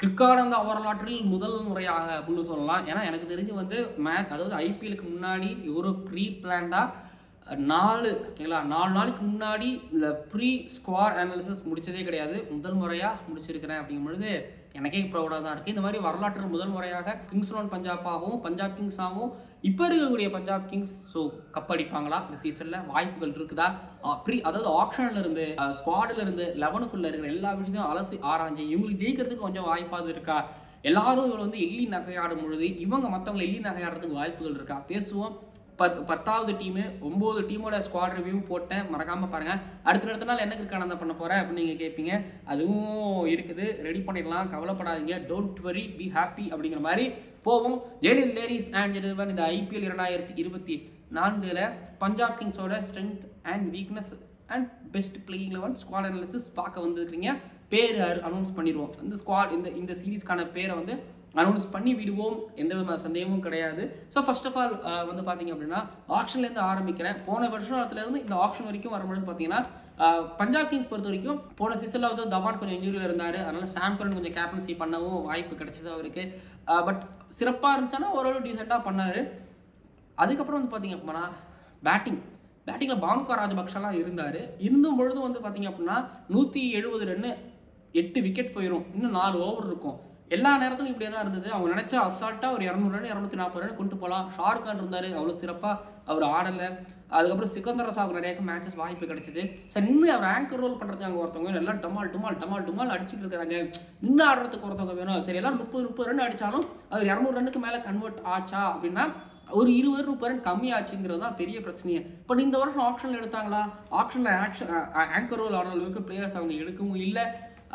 கிரிக்கானந்த வரலாற்றில் முதல் முறையாக அப்படின்னு சொல்லலாம். ஏன்னா எனக்கு தெரிஞ்சு வந்து அதாவது ஐபிஎலுக்கு முன்னாடி ஒரு ப்ரீ பிளான்டாக 4 ஓகேங்களா 4 நாளைக்கு முன்னாடி இந்த ப்ரீ ஸ்குவாட் அனாலிசிஸ் முடித்ததே கிடையாது. முதல் முறையாக முடிச்சிருக்கிறேன் அப்படிங்கும்பொழுது எனக்கே ப்ரௌடாக தான் இருக்குது. இந்த மாதிரி வரலாற்றில் முதல் முறையாக கிங்ஸ் 11 பஞ்சாபாகவும் பஞ்சாப் கிங்ஸாகவும் இப்போ இருக்கக்கூடிய பஞ்சாப் கிங்ஸ் ஸோ கப்படிப்பாங்களா இந்த சீசனில் வாய்ப்புகள் இருக்குதா? அதாவது ஆப்ஷனில் இருந்து ஸ்குவாடில் இருந்து 11க்குள்ளே இருக்கிற எல்லா விஷயத்தையும் அலசி ஆராய்ஞ்சு இவங்களுக்கு ஜெயிக்கிறதுக்கு கொஞ்சம் வாய்ப்பாக இருக்கா? எல்லாரும் இவங்க வந்து எள்ளி நகையாடும் பொழுது இவங்க மற்றவங்களை எள்ளி நகையாடுறதுக்கு வாய்ப்புகள் இருக்கா? பேசுவோம். 10வது டீமு 9 டீமோட ஸ்குவாட் ரிவ்யூ போட்டேன், மறக்காமல் பாருங்கள். அடுத்த நாள் என்ன கிரிக்கானந்தா பண்ண போகிறேன் அப்படின்னு நீங்கள் கேட்பீங்க. அதுவும் இருக்குது, ரெடி பண்ணிடலாம், கவலைப்படாதீங்க, டோன்ட் வரி, பி ஹாப்பி அப்படிங்கிற மாதிரி போவோம். லேடிஸ் அண்ட் ஜென்டில்மேன், இந்த ஐபிஎல் 2024 பஞ்சாப் கிங்ஸோட strength and weakness and best playing 11 squad analysis பார்க்க வந்துருக்கீங்க. பேர் அனௌன்ஸ் பண்ணிடுவோம். இந்த ஸ்குவாட் இந்த சீரீஸ்க்கான பேரை வந்து அனௌன்ஸ் பண்ணி விடுவோம், எந்த விதமான சந்தேகமும் கிடையாது. ஸோ ஃபர்ஸ்ட் ஆஃப் ஆல் வந்து பார்த்தீங்க அப்படின்னா ஆக்ஷன்லேருந்து ஆரம்பிக்கிறேன். போன வருஷத்துலேருந்து இந்த ஆக்ஷன் வரைக்கும் வரும்பொழுது பார்த்தீங்கன்னா பஞ்சாப் கிங்ஸ் பொறுத்த வரைக்கும் போன சீசனில் வந்து தவான் கொஞ்சம் இன்ஜூரியில் இருந்தார். அதனால் சாம் கரன் கொஞ்சம் கேப்டன்சி பண்ணவும் வாய்ப்பு கிடைச்சது அவருக்கு. பட் சிறப்பாக இருந்துச்சுன்னா ஓரளவு டீசெண்டாக பண்ணார். அதுக்கப்புறம் வந்து பார்த்தீங்க அப்படின்னா பேட்டிங்கில் பானுகா ராஜபக்ஷலாம் இருந்தார். இருந்தும் பொழுதும் வந்து பார்த்தீங்க அப்படின்னா 170 ரன்னு 8 விக்கெட் போயிடும், இன்னும் 4 ஓவர் இருக்கும். எல்லா நேரத்திலும் இப்படியே தான் இருந்தது. அவங்க நினச்சா அசால்ட்டாக ஒரு 200 ரன் 240 ரன் கொண்டு போகலாம். ஷாருக் கான் இருந்தார், அவ்வளோ சிறப்பாக அவர் ஆடலை. அதுக்கப்புறம் சிக்கந்தர் ரசாவுக்கு நிறைய மேட்சஸ் வாய்ப்பு கிடைச்சிது. சார் நின்று அவர் ஆங்கர் ரோல் பண்ணுறதுக்கு அங்கே ஒருத்தவங்க எல்லாம் டமால் அடிச்சுட்டு இருக்கிறாங்க. நின்று ஆடுறதுக்கு ஒருத்தவங்க வேணும். சரி எல்லாம் 30 ரன் அடித்தாலும் அது 200 ரன்னுக்கு மேலே கன்வெர்ட் ஆச்சா அப்படின்னா ஒரு 20-30 ரன் கம்மியாச்சுங்கிறது தான் பெரிய பிரச்சனையே. பட் இந்த வருஷம் ஆப்ஷனில் எடுத்தாங்களா? ஆப்ஷனில் ஆங்கர் ரோல் ஆடுற அளவுக்கு பிளேயர்ஸ் அவங்க எடுக்கவும் இல்லை.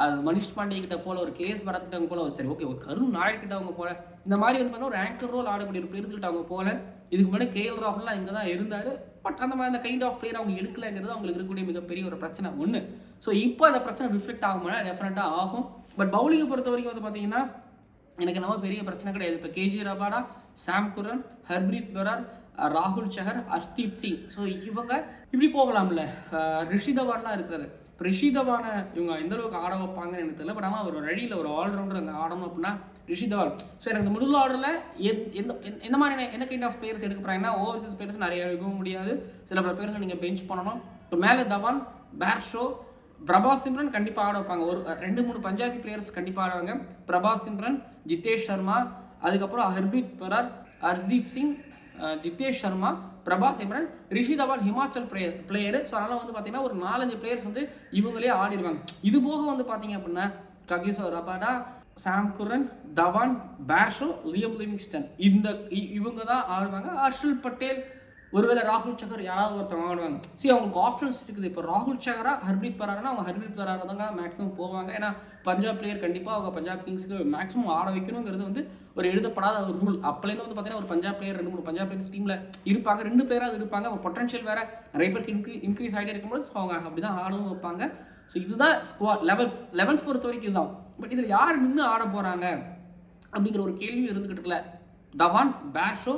அது மனிஷ் பாண்டே கிட்ட போல, ஒரு கேஎஸ் பரத் கிட்ட அவங்க போல, சரி ஓகே ஒரு கருண் நாயர் கிட்ட அவங்க போல, இந்த மாதிரி வந்து பார்த்தா ஒரு ஆங்கர் ரோல் ஆடக்கூடிய ஒரு பிளேயர்ஸ் கிட்ட அவங்க போல. இதுக்கு முன்னாடி கேஎல் ராகுல்லாம் இங்கே தான் இருந்தார். பட் அந்த மாதிரி அந்த கைண்ட் ஆஃப் பிளேயர் அவங்க எடுக்கலைங்கிறது அவங்களுக்கு இருக்கக்கூடிய மிகப்பெரிய ஒரு பிரச்சனை ஒன்று. ஸோ இப்போ அந்த பிரச்சனை ரிஃப்ளெக்ட் ஆகும்னா டெஃபினட்டாக ஆகும். பட் பவுலிங்கை பொறுத்த வரைக்கும் வந்து பார்த்தீங்கன்னா எனக்கு நம்ம பெரிய பிரச்சனை கிடையாது. இப்போ KG Rabada, Sam Curran, Harpreet Brar, ராகுல் சஹர், ஹர்ஷ்தீப் சிங், ஸோ இவங்க இப்படி போகலாம்ல. ரிஷி தவான்லாம் இருக்கிறாரு. இப்போ ரிஷி தவானை இவங்க எந்த அளவுக்கு ஆட வைப்பாங்கன்னு எனக்கு தெரியல. பட் ஆனால் அவர் ஒரு அடியில் ஒரு ஆல்ரவுண்டர் அங்கே ஆடணும் அப்படின்னா ரிஷி தவான். ஸோ எனக்கு இந்த மிடில் ஆர்டரில் எந்த மாதிரியான என்ன கைண்ட் ஆஃப் பிளேயர்ஸ் எடுக்க போகிறாங்கன்னா ஓவர்சீஸ் பிளேயர்ஸ் நிறைய எடுக்கவும் முடியாது. சில பல பிளேயர்ஸ் நீங்கள் பெஞ்ச் பண்ணணும். இப்போ மேலே தவான், பேர்ஷோ, பிரபாஸ் சிம்ரன் கண்டிப்பாக ஆட வைப்பாங்க. ஒரு 2-3 பஞ்சாபி பிளேயர்ஸ் கண்டிப்பாக ஆடுவாங்க. பிரபாஸ் சிம்ரன், ஜிதேஷ் சர்மா, அதுக்கப்புறம் ஹர்ப்ரீத் பரார், ஹர்ஷ்தீப் சிங், ஜிதேஷ் சர்மா, பிரபாஸ் சிம்ரன், ரிஷி தவான் ஹிமாச்சல் பிளேயரு. ஸோ அதனால் வந்து பார்த்தீங்கன்னா ஒரு 4-5 பிளேயர்ஸ் வந்து இவங்களே ஆடிடுவாங்க. இது போக வந்து பார்த்தீங்க அப்படின்னா Kagiso Rabada, Sam Curran, Dhawan, Bairstow, Liam Livingstone இவங்க தான் ஆடுவாங்க. ஹர்ஷல் பட்டேல், ஒருவேளை ராகுல் சகர் யாராவது ஒருத்தவங்க ஆடுவாங்க. சரி அவங்களுக்கு ஆப்ஷன்ஸ் இருக்குது. இப்போ ராகுல் சகரா ஹர்ப்ரீத் பரார்னா அவங்க ஹர்ப்ரீத் பரார் தாங்க மேக்ஸிமம் போவாங்க. ஏன்னா பஞ்சாப் பிளேயர் கண்டிப்பாக அவங்க பஞ்சாப் கிங்ஸுக்கு மேக்ஸிமம் ஆட வைக்கணுங்கிறது வந்து ஒரு எழுதப்படாத ஒரு ரூல். அப்போலேருந்து வந்து பார்த்தீங்கன்னா ஒரு பஞ்சாப் பிளேயர் 2-3 பஞ்சாப் பிளேயர்ஸ் டீமில் இருப்பாங்க. 2 பேராக இருப்பாங்க. அவங்க பொட்டன்ஷியல் வேறு நிறைய பேருக்கு இன்க்ரீஸ் ஆகிட்டே இருக்கும்போது ஸோ அவங்க அப்படி தான் ஆடவும் வைப்பாங்க. ஸோ இதுதான் ஸ்குவாட் லெவல்ஸ் பொறுத்த வரைக்கும் இதுதான். பட் இதில் யார் நின்று ஆட போகிறாங்க அப்படிங்கிற ஒரு கேள்வி இருந்துக்கிட்டு இருக்கல. தவான், பேர்ஷோ,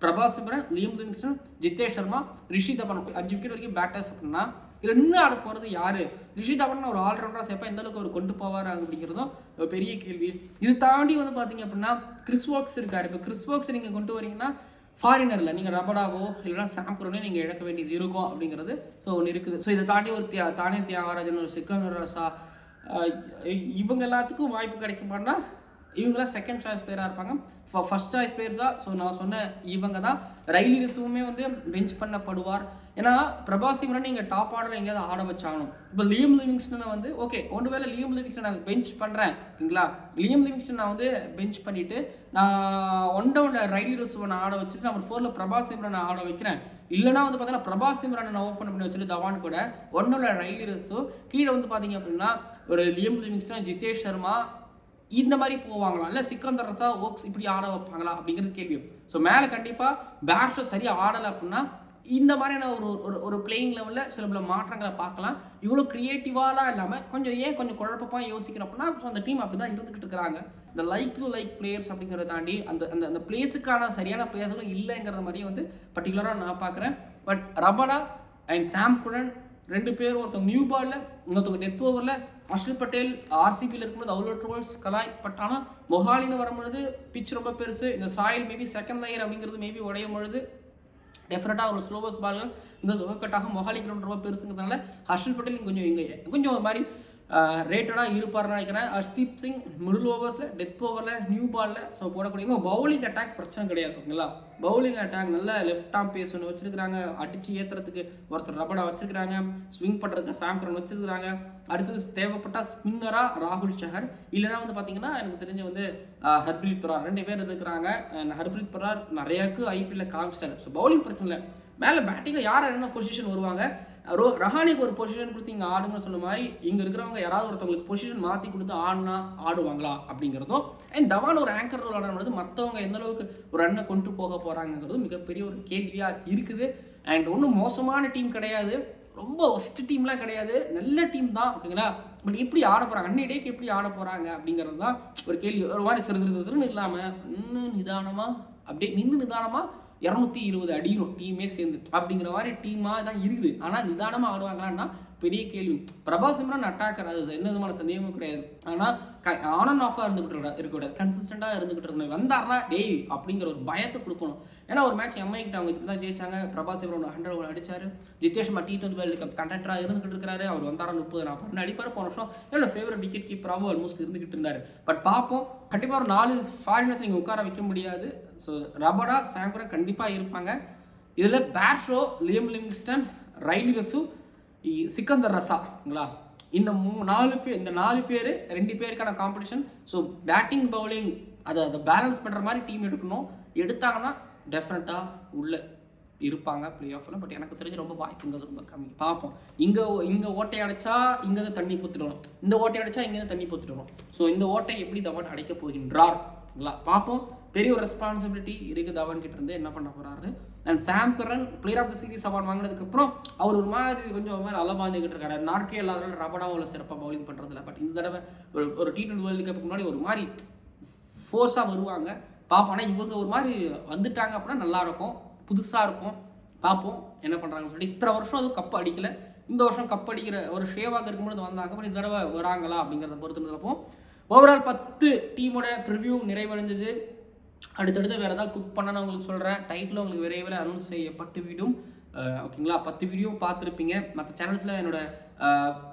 பிரபாஸ் சிம்ரன், லியம் லிவிங்ஸ்டன், ஜிதேஷ் சர்மா, ரிஷி தவான் 5 விக்கெட் வரைக்கும் பேட்டர்ஸ் அப்படின்னா இதில் நின்று ஆட போகிறது யார்? ரிஷி தவான் ஒரு ஆல்ரவுண்டராக சேர்ப்பா எந்த அளவுக்கு அவர் கொண்டு போவார் அப்படிங்கிறதும் பெரிய கேள்வி. இது தாண்டி வந்து பார்த்தீங்க அப்படின்னா கிறிஸ் வோக்ஸ் இருக்கார். இப்போ கிறிஸ் வோக்ஸ் நீங்கள் கொண்டு வரீங்கன்னா ஃபாரினரில் நீங்கள் ரபடாவோ இல்லைனா சாம் குரனோ நீங்கள் இழக்க வேண்டியது இருக்கும் அப்படிங்கிறது ஸோ ஒன்று இருக்குது. ஸோ இதை தாண்டி ஒரு தானே தியாகராஜன், ஒரு சிக்கந்தர் ரசா, இவங்க எல்லாத்துக்கும் வாய்ப்பு கிடைக்குமான்னா இவங்களாம் செகண்ட் சாய்ஸ் பிளேயராக இருப்பாங்க. ஃபர்ஸ்ட் சாய்ஸ் பிளேயர்ஸாக ஸோ நான் சொன்ன இவங்க தான். ரைலி ரிசுவுமே வந்து பெஞ்ச் பண்ணப்படுவார். ஏன்னா பிரபாஸ் சிம்ரன் நீங்கள் டாப் ஆர்டரில் எங்கேயாவது ஆட வச்சாகணும். இப்போ லியம் லிவிங்ஸ்டனை வந்து ஓகே ஒன்று வேளை லியம் லிவிங்ஸ்டன் நான் பெஞ்ச் பண்ணுறேன் ஓகேங்களா. லியம் லிவிங்ஸ்டன் நான் வந்து பெஞ்ச் பண்ணிவிட்டு நான் 1 டவுனில் ரைலி ரிசுவை நான் ஆட வச்சுட்டு நம்பர் 4ல் பிரபாஸ் சிம்ரனை ஆட வைக்கிறேன். இல்லைனா வந்து பார்த்தீங்கன்னா பிரபாஸ் சிம்ரனை நான் ஓப்பன் பண்ணி வச்சுட்டு தவான் கூட 1 டவுனில் ரைலி ரிசு, கீழே வந்து பார்த்தீங்க அப்படின்னா ஒரு லியம் லிவிங்ஸ்டன், ஜிதேஷ் சர்மா இந்த மாதிரி போவாங்களா, இல்லை சிக்கந்தர் ரசா, ஓக்ஸ் இப்படி ஆட வைப்பாங்களா அப்படிங்கிறது கேள்வி. ஸோ மேலே கண்டிப்பாக பேட்ஸோ சரியாக ஆடலை அப்படின்னா இந்த மாதிரியான ஒரு பிளேயிங் லெவலில் சில பல மாற்றங்களை பார்க்கலாம். இவ்வளோ க்ரியேட்டிவாலாம் இல்லாமல் கொஞ்சம் குழப்பமாக யோசிக்கிறோம் அப்படின்னா ஸோ அந்த டீம் அப்படி தான் இருந்துக்கிட்டு இருக்கிறாங்க. இந்த லைக் பிளேயர்ஸ் அப்படிங்கிறத தாண்டி அந்த பிளேஸுக்கான சரியான பிளேயர்களும் இல்லைங்கிறத மாதிரியும் வந்து பர்டிகுலராக நான் பார்க்குறேன். But Rabada and Sam Curran, 2 பேர், ஒருத்தவங்க நியூ பாலில், இன்னொருத்தவங்க டெத் ஓவரில். ஹர்ஷல் பட்டேல் ஆர்சிபியில் இருக்கும்போது அவ்வளோ ட்ரோல்ஸ் கலாய். பட் ஆனால் மொஹாலின்னு வரும்பொழுது பிச் ரொம்ப பெருசு, இந்த சாயில் மேபி செகண்ட் லேயர் அப்படிங்கிறது மேபி உடையும் பொழுது டெஃபினட்டாக அவ்வளோ ஸ்லோவஸ்ட் பால்கள் இந்த ஒர்க்கட்டாக மொஹாலி கிரவுண்ட் ரொம்ப பெருசுங்கிறதுனால ஹர்ஷல் பட்டேல் கொஞ்சம் ஒரு மாதிரி ரேட்டடாக இருப்பார்னு நினைக்கிறேன். ஹர்ஷ்தீப் சிங் மிடில் ஓவர்ஸில், டெத் ஓவரில், நியூ பாலில் ஸோ போடக்கூடியவங்க. பவுலிங் அட்டாக் பிரச்சனை கிடையாது ஓகேங்களா. பவுலிங் அட்டாக் நல்ல லெஃப்ட் ஆர்ம் பேஸ் ஒன்று வச்சிருக்காங்க, அடித்து ஏற்றுறதுக்கு ஒருத்தர் ரபடா வச்சிருக்காங்க, ஸ்விங் பண்ணுறதுக்கு சாம் கரன் வச்சிருக்காங்க. அடுத்தது தேவைப்பட்ட ஸ்பின்னராக ராகுல் சஹர், இல்லைனா வந்து பார்த்தீங்கன்னா எனக்கு தெரிஞ்ச வந்து ஹர்ப்ரீத் பரார் 2 பேர் இருக்கிறாங்க. ஹர்ப்ரீத் பரார் நிறையாக்கு ஐபிஎல்ல காமிச்சிட்டாரு. ஸோ பவுலிங் பிரச்சனை இல்லை. மேலே பேட்டிங்கில் யார் என்ன பொசிஷன் வருவாங்க, ரஹானிக்கு ஒரு பொசிஷன் கொடுத்து இங்கே ஆடுங்கன்னு சொன்ன மாதிரி இங்கே இருக்கிறவங்க யாராவது ஒருத்தவங்களுக்கு பொசிஷன் மாற்றி கொடுத்து ஆடுவாங்களா அப்படிங்கிறதும், அண்ட் தவான் ஒரு ஆங்கர் ரோல் ஆடுறது மற்றவங்க எந்த அளவுக்கு ஒரு ரன்னை கொண்டு போக போகிறாங்கிறதும் மிகப்பெரிய ஒரு கேள்வியாக இருக்குது. அண்ட் ஒன்றும் மோசமான டீம் கிடையாது, ரொம்ப ஒஸ்ட் டீம்லாம் கிடையாது, நல்ல டீம் தான் ஓகேங்களா. பட் எப்படி ஆட போகிறாங்க, அன்னிடேக்கு எப்படி ஆட போகிறாங்க அப்படிங்கிறது தான் ஒரு கேள்வி. ஒரு மாதிரி சிறுன்னு இல்லாமல் நின்று நிதானமாக 220 அடிக்கணும் டீமே சேர்ந்து அப்படிங்கிற மாதிரி டீமாக தான் இருக்குது. ஆனால் நிதானமாக ஆடுவாங்களான்னா பெரிய கேள்வி. பிரபாஸ் இம்ரான் அட்டாக்கர், அது எந்த விதமான சந்தேகமும் கிடையாது. ஆனால் ஆன் அண்ட் ஆஃபாக இருக்கக்கூடாது, கன்சிஸ்டண்டாக இருந்துகிட்டு இருக்கணும். வந்தார்னா டேய் அப்படிங்கிற ஒரு பயத்தை கொடுக்கணும். ஏன்னா ஒரு மேட்ச் எம்ஐ கிட்ட அவங்க இப்படி தான் ஜெயிச்சாங்க. பிரபாஸ் இம்ரான் 100 அடிச்சார். ஜித்தேஷ் T20 வேர்ல்டு கப் கண்டக்டராக இருந்துகிட்டு இருக்கிறாரு. அவர் வந்தாரா 30-40 அடிப்பார். போன வருஷம் என்னோட ஃபேவரட் விக்கெட் கீப்பராகவும் ஆல்மோஸ்ட் இருந்துகிட்டு இருந்தார். பட் பார்ப்போம், கண்டிப்பாக ஒரு 4 ஃபாரினர்ஸ் நீங்கள் உட்கார வைக்க முடியாது. ஸோ ரபடா, சாம் கரன் கண்டிப்பாக இருப்பாங்க. இதில் பேர்ஷோ, லியம் லிவிங்ஸ்டன், ரைலி ரசூ, சிக்கந்தர் ரசாங்களா, இந்த 4 பேர் 2 பேருக்கான காம்படிஷன். ஸோ பேட்டிங் பவுலிங் அதை பேலன்ஸ் பண்ணுற மாதிரி டீம் எடுக்கணும். எடுத்தாங்கன்னா டெஃபினட்டாக உள்ளே இருப்பாங்க பிளே ஆஃபில். பட் எனக்கு தெரிஞ்சு ரொம்ப வாய்ப்புங்கிறது ரொம்ப கம்மி. பார்ப்போம், இங்கே ஓட்டை அடைச்சா இங்கேருந்து தண்ணி பொத்துட்டு, இந்த ஓட்டை அடைச்சா இங்கேருந்து தண்ணி பொத்துட்டு. ஸோ இந்த ஓட்டை எப்படி தவான் அடைக்க போகின்றார்ங்களா பார்ப்போம். பெரிய ஒரு ரெஸ்பான்சிபிலிட்டி இருக்குது தவான் கிட்ட இருந்து, என்ன பண்ண போகிறாரு. And Sam Curran player of the series award வாங்கினதுக்கப்புறம் அவர் ஒரு மாதிரி அலபாந்துக்கிட்டு இருக்காரு. நாட்கே இல்லாதனால ரபடாவும் அவ்வளோ சிறப்பாக பவுலிங் பண்ணுறதில்ல. பட் இந்த தடவை ஒரு T20 வேர்ல்டு கப்புக்கு முன்னாடி ஒரு மாதிரி ஃபோர்ஸாக வருவாங்க பார்ப்போம். ஆனால் இவங்க ஒரு மாதிரி வந்துட்டாங்க அப்படின்னா நல்லாயிருக்கும், புதுசாக இருக்கும். பார்ப்போம் என்ன பண்ணுறாங்கன்னு சொல்லி. இத்தனை வருஷம் அதுவும் கப்பு அடிக்கலை, இந்த வருஷம் கப் அடிக்கிற ஒரு ஷேவாக இருக்கும்போது வந்தாங்க. பட் இந்த தடவை வராங்களா அப்படிங்கிறத பொறுத்து. ஓவரால் 10 டீமோட ப்ரிவ்யூ நிறைவடைஞ்சது. அடுத்தடுத்து வேறு ஏதாவது குக் பண்ண நான் உங்களுக்கு சொல்கிறேன். டைட்டில் உங்களுக்கு விரைவில் அனௌன்ஸ் செய்யப்பட்டு விடும் ஓகேங்களா. 10 வீடியோ பார்த்துருப்பீங்க. மற்ற சேனல்ஸில் என்னோட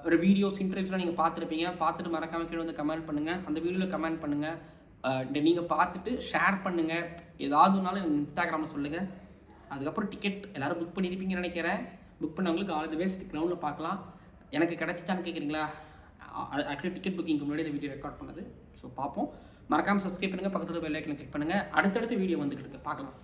ஒரு வீடியோஸ் இன்டர்வியூஸ்லாம் நீங்கள் பார்த்துருப்பீங்க. பார்த்துட்டு மறக்காம கீழே வந்து கமெண்ட் பண்ணுங்கள். அந்த வீடியோவில் கமெண்ட் பண்ணுங்கள். நீங்கள் பார்த்துட்டு ஷேர் பண்ணுங்கள். ஏதாவதுனாலும் எனக்கு இன்ஸ்டாகிராமில் சொல்லுங்கள். அதுக்கப்புறம் டிக்கெட் எல்லோரும் புக் பண்ணியிருப்பீங்கன்னு நினைக்கிறேன். புக் பண்ணவங்களுக்கு ஆல் தி பெஸ்ட். கிரவுண்டில் பார்க்கலாம். எனக்கு கிடச்சிச்சான்னு கேட்குறீங்களா? ஆக்சுவலி டிக்கெட் புக்கிங்க்கு முன்னாடி இந்த வீடியோ ரெக்கார்ட் பண்ணது. ஸோ பார்ப்போம். மறக்காமல் சப்ஸ்கிரைப் பண்ணுங்கள், பக்கத்தில் பெல் ஐக்கனை கிளிக் பண்ணுங்கள். அடுத்தடுத்த வீடியோ வந்துக்கிட்டு இருக்கு, பார்க்கலாம்.